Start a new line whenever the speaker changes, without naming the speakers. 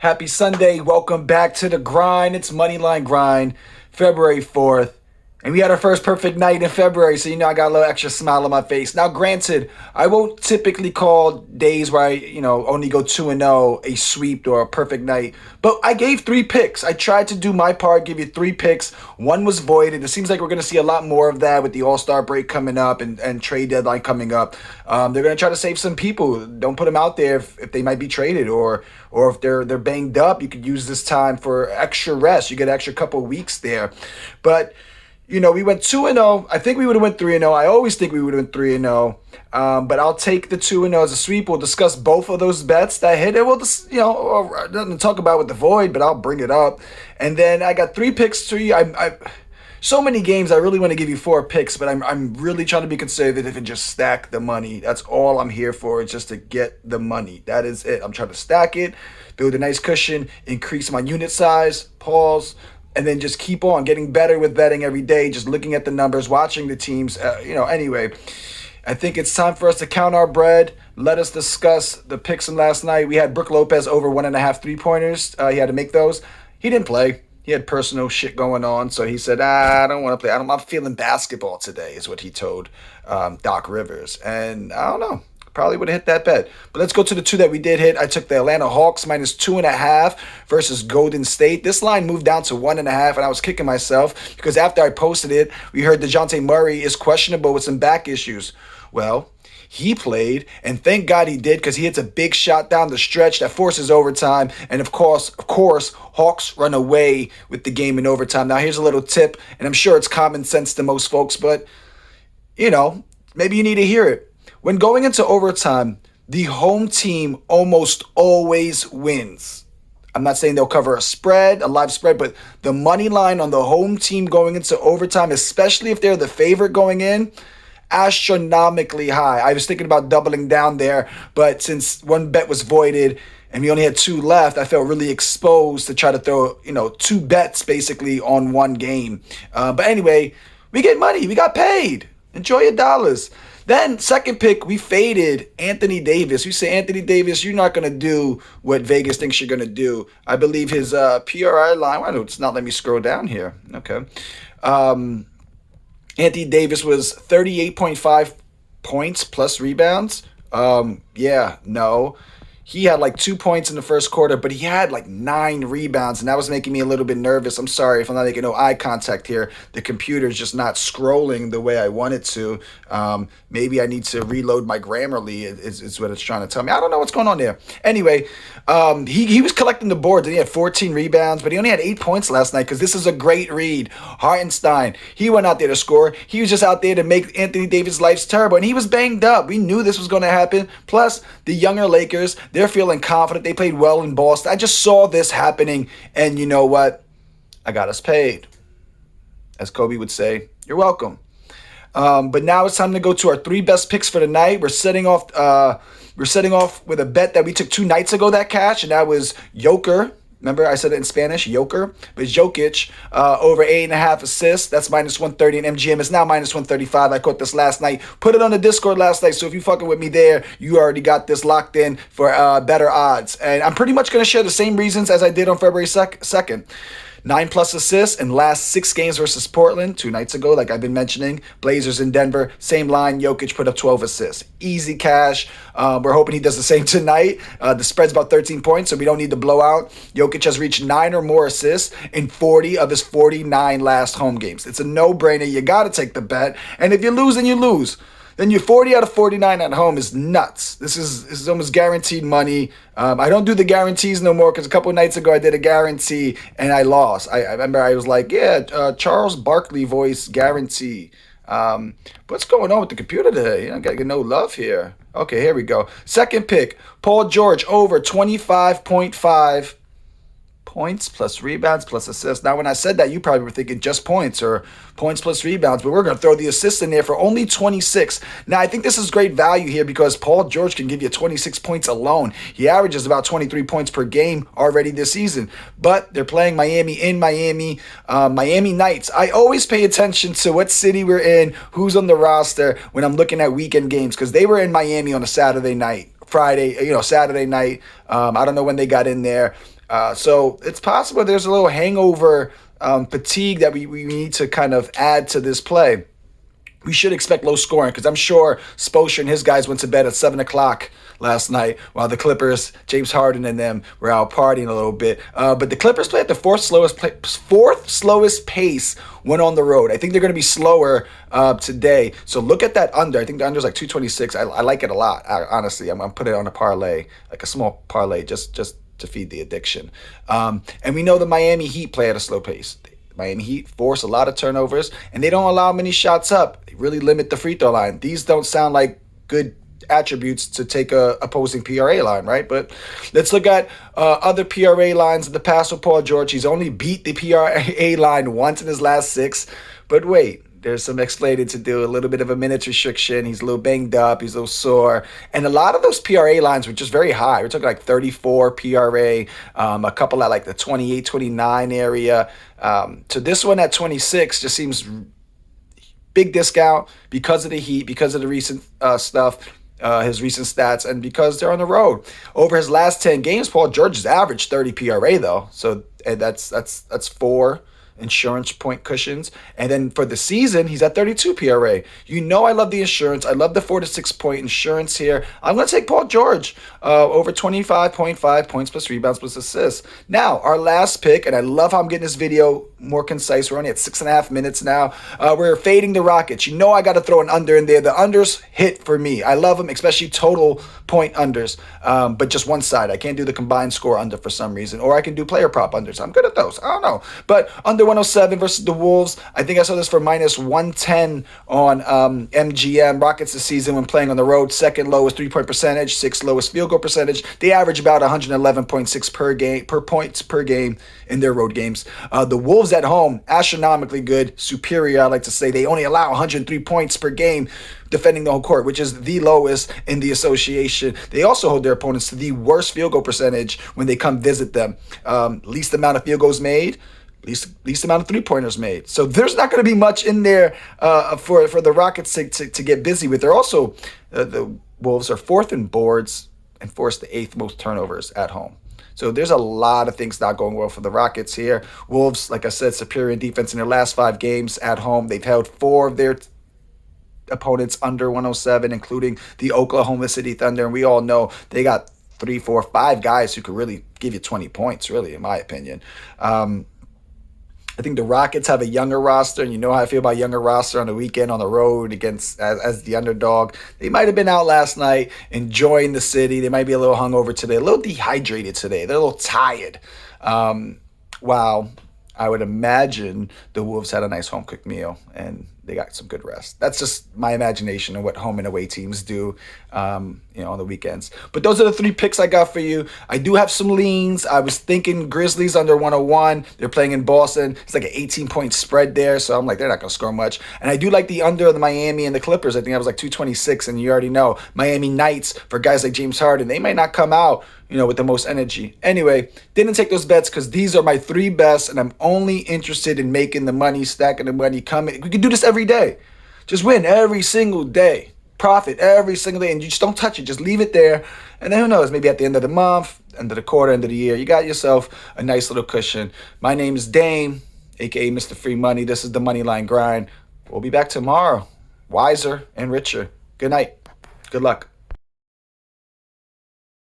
Happy Sunday. Welcome back to the grind. It's Moneyline Grind, February 4th. And we had our first perfect night in February, so I got a little extra smile on my face. Now, granted, I won't typically call days where I only go 2-0 a sweep or a perfect night. But I gave 3 picks. I tried to do my part, give you 3 picks. One was voided. It seems like we're going to see a lot more of that with the All-Star break coming up and trade deadline coming up. They're going to try to save some people. Don't put them out there if they might be traded or if they're banged up. You could use this time for extra rest. You get an extra couple weeks there. But we went 2-0. I think we would have went 3-0. I always think we would have went 3-0. But I'll take the 2-0 as a sweep. We'll discuss both of those bets that hit. And we'll just, nothing to talk about with the void, but I'll bring it up. And then I got 3 picks to you. I so many games. I really want to give you 4 picks, but I'm really trying to be conservative and just stack the money. That's all I'm here for. It's just to get the money. That is it. I'm trying to stack it, build a nice cushion, increase my unit size, pause, and then just keep on getting better with betting every day, just looking at the numbers, watching the teams. Anyway, I think it's time for us to count our bread. Let us discuss the picks from last night. We had Brook Lopez over 1.5 3-pointers. He had to make those. He didn't play. He had personal shit going on, so he said, I don't want to play. I'm not feeling basketball today, is what he told Doc Rivers. And I don't know. Probably would have hit that bet. But let's go to the 2 that we did hit. I took the Atlanta Hawks minus 2.5 versus Golden State. This line moved down to 1.5, and I was kicking myself because after I posted it, we heard DeJounte Murray is questionable with some back issues. Well, he played, and thank God he did because he hits a big shot down the stretch that forces overtime. And of course, Hawks run away with the game in overtime. Now, here's a little tip, and I'm sure it's common sense to most folks, but, maybe you need to hear it. When going into overtime, the home team almost always wins. I'm not saying they'll cover a live spread, but the money line on the home team going into overtime, especially if they're the favorite going in, astronomically high. I was thinking about doubling down there, but since one bet was voided and we only had 2 left, I felt really exposed to try to throw, 2 bets basically on one game. But anyway, we get money. We got paid. Enjoy your dollars. Then, second pick, we faded Anthony Davis. We say, Anthony Davis, you're not going to do what Vegas thinks you're going to do. I believe his PRI line, why don't it's not let me scroll down here. Okay. Anthony Davis was 38.5 points plus rebounds. No. He had like 2 points in the first quarter, but he had like 9 rebounds, and that was making me a little bit nervous. I'm sorry if I'm not making no eye contact here. The computer's just not scrolling the way I want it to. Maybe I need to reload my Grammarly is what it's trying to tell me. I don't know what's going on there. Anyway, he was collecting the boards, and he had 14 rebounds, but he only had 8 points last night because this is a great read. Hartenstein, he went out there to score. He was just out there to make Anthony Davis' life terrible, and he was banged up. We knew this was going to happen. Plus, the younger Lakers, they're feeling confident. They played well in Boston. I just saw this happening, and you know what? I got us paid. As Kobe would say, you're welcome. But now it's time to go to our 3 best picks for the night. We're setting off with a bet that we took 2 nights ago that cash, and that was Joker. Remember I said it in Spanish, Joker? But Jokic over 8.5 assists. That's minus 130, and MGM is now minus 135. I caught this last night. Put it on the Discord last night, so if you fucking with me there, you already got this locked in for better odds. And I'm pretty much going to share the same reasons as I did on February 2nd. 9+ assists in last 6 games versus Portland 2 nights ago, like I've been mentioning. Blazers in Denver, same line. Jokic put up 12 assists. Easy cash. We're hoping he does the same tonight. The spread's about 13 points, so we don't need to blow out. Jokic has reached 9 or more assists in 40 of his 49 last home games. It's a no-brainer. You got to take the bet. And if you lose, then you lose. Then your 40 out of 49 at home is nuts. This is almost guaranteed money. I don't do the guarantees no more because a couple of nights ago I did a guarantee and I lost. I remember I was like, Charles Barkley voice guarantee. What's going on with the computer today? I got to get no love here. Okay, here we go. Second pick, Paul George over 25.5 points plus rebounds plus assists. Now, when I said that, you probably were thinking just points or points plus rebounds, but we're going to throw the assist in there for only 26. Now, I think this is great value here because Paul George can give you 26 points alone. He averages about 23 points per game already this season, but they're playing Miami in Miami. Miami nights. I always pay attention to what city we're in, who's on the roster when I'm looking at weekend games because they were in Miami on a Saturday night. Saturday night. I don't know when they got in there. So it's possible there's a little hangover fatigue that we need to kind of add to this play. We should expect low scoring because I'm sure Spoelstra and his guys went to bed at 7 o'clock last night while the Clippers, James Harden and them, were out partying a little bit. But the Clippers play at the fourth slowest pace when on the road. I think they're going to be slower today. So look at that under. I think the under is like 226. I like it a lot, honestly. I'm going to put it on a parlay, like a small parlay, just to feed the addiction. And we know the Miami Heat play at a slow pace. Miami Heat force a lot of turnovers, and they don't allow many shots up. They really limit the free throw line. These don't sound like good attributes to take a opposing PRA line, right? But let's look at other PRA lines in the past with Paul George. He's only beat the PRA line once in his last 6. But wait, there's some explaining to do, a little bit of a minutes restriction. He's a little banged up. He's a little sore. And a lot of those PRA lines were just very high. We're talking like 34 PRA, a couple at like the 28, 29 area. So this one at 26 just seems big discount because of the Heat, because of the recent stuff, his recent stats, and because they're on the road. Over his last 10 games, Paul George has averaged 30 PRA though. So that's 4 insurance point cushions. And then for the season, he's at 32 PRA. You know I love the insurance. I love the 4 to 6 point insurance here. I'm going to take Paul George over 25.5 points plus rebounds plus assists. Now, our last pick, and I love how I'm getting this video more concise. We're only at 6.5 minutes now. We're fading the Rockets. You know I got to throw an under in there. The unders hit for me. I love them, especially total point unders, but just one side. I can't do the combined score under for some reason, or I can do player prop unders. I'm good at those. I don't know. But under 107 versus the Wolves, I think I saw this for minus 110 on MGM. Rockets this season when playing on the road, second lowest 3-point percentage, sixth lowest field goal percentage. They average about 111.6 per points per game in their road games. The Wolves at home, astronomically good, superior, I like to say. They only allow 103 points per game defending the whole court, which is the lowest in the association. They also hold their opponents to the worst field goal percentage when they come visit them. Least amount of field goals made, least amount of three-pointers made. So there's not going to be much in there for the Rockets to get busy with. They're also, the Wolves are 4th in boards and force the 8th most turnovers at home. So there's a lot of things not going well for the Rockets here. Wolves, like I said, superior in defense in their last 5 games at home. They've held 4 of their opponents under 107, including the Oklahoma City Thunder. And we all know they got 3, 4, 5 guys who could really give you 20 points, really, in my opinion. I think the Rockets have a younger roster, and you know how I feel about younger roster on the weekend on the road against as the underdog. They might have been out last night enjoying the city. They might be a little hungover today, a little dehydrated today. They're a little tired. Wow. I would imagine the Wolves had a nice home-cooked meal, and they got some good rest. That's just my imagination of what home and away teams do, on the weekends. But those are the 3 picks I got for you. I do have some leans. I was thinking Grizzlies under 101. They're playing in Boston. It's like an 18-point spread there, so I'm like, they're not going to score much. And I do like the under of the Miami and the Clippers. I think I was like 226, and you already know Miami Knights, for guys like James Harden, they might not come out with the most energy. Anyway, didn't take those bets because these are my 3 best, and I'm only interested in making the money, stacking the money, coming. We can do this every day. Just win every single day. Profit every single day, and you just don't touch it. Just leave it there, and then who knows? Maybe at the end of the month, end of the quarter, end of the year, you got yourself a nice little cushion. My name is Dame, aka Mr. Free Money. This is the Moneyline Grind. We'll be back tomorrow, wiser and richer. Good night. Good luck.